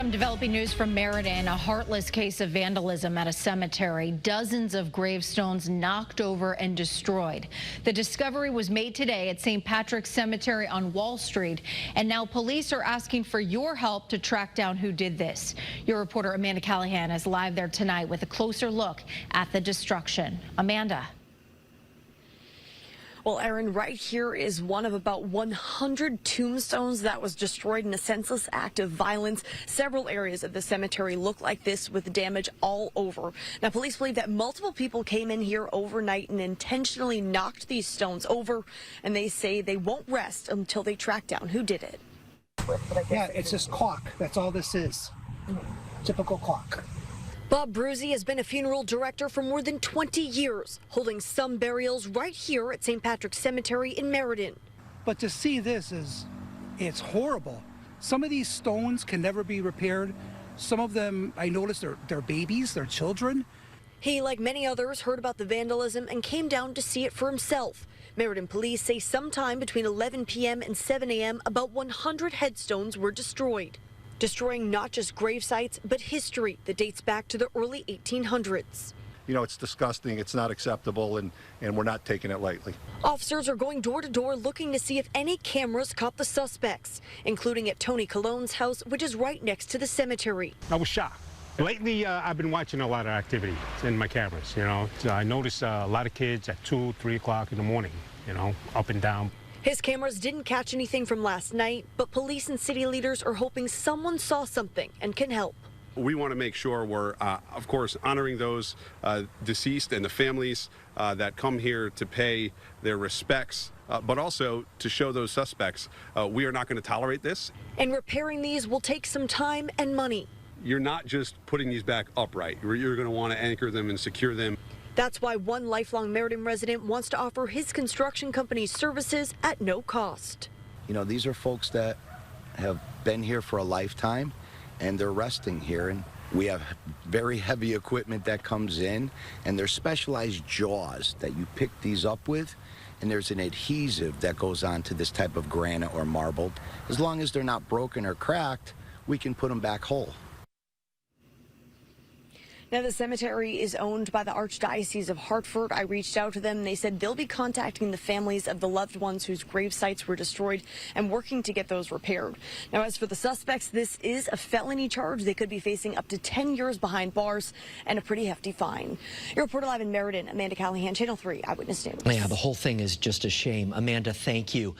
Some developing news from Meriden, a heartless case of vandalism at a cemetery. Dozens of gravestones knocked over and destroyed. The discovery was made today at St. Patrick's Cemetery on Wall Street, and now police are asking for your help to track down who did this. Your reporter Amanda Callahan is live there tonight with a closer look at the destruction. Amanda. Well, Aaron, right here is one of about 100 tombstones that was destroyed in a senseless act of violence. Several areas of the cemetery look like this with damage all over. Now, police believe that multiple people came in here overnight and intentionally knocked these stones over, and they say they won't rest until they track down who did it. Yeah, it's just caulk. That's all this is. Typical caulk. Bob Bruzy has been a funeral director for more than 20 years, holding some burials right here at St. Patrick's Cemetery in Meriden. But to see this it's horrible. Some of these stones can never be repaired. Some of them, I noticed, they're babies, they're children. He, like many others, heard about the vandalism and came down to see it for himself. Meriden police say sometime between 11 p.m. and 7 a.m., about 100 headstones were destroyed. Destroying not just grave sites, but history that dates back to the early 1800s. You know, it's disgusting, it's not acceptable, and we're not taking it lightly. Officers are going door to door looking to see if any cameras caught the suspects, including at Tony Cologne's house, which is right next to the cemetery. I was shocked. Lately, I've been watching a lot of activity in my cameras, you know. I noticed a lot of kids at 2, 3 o'clock in the morning, you know, up and down. His cameras didn't catch anything from last night, but police and city leaders are hoping someone saw something and can help. We want to make sure we're, of course, honoring those deceased and the families that come here to pay their respects, but also to show those suspects we are not going to tolerate this. And repairing these will take some time and money. You're not just putting these back upright. You're going to want to anchor them and secure them. That's why one lifelong Meriden resident wants to offer his construction company's services at no cost. You know, these are folks that have been here for a lifetime, and they're resting here. And we have very heavy equipment that comes in, and there's specialized jaws that you pick these up with, and there's an adhesive that goes onto this type of granite or marble. As long as they're not broken or cracked, we can put them back whole. Now, the cemetery is owned by the Archdiocese of Hartford. I reached out to them. They said they'll be contacting the families of the loved ones whose grave sites were destroyed and working to get those repaired. Now, as for the suspects, this is a felony charge. They could be facing up to 10 years behind bars and a pretty hefty fine. Your reporter live in Meriden, Amanda Callahan, Channel 3 Eyewitness News. Yeah, the whole thing is just a shame. Amanda, thank you.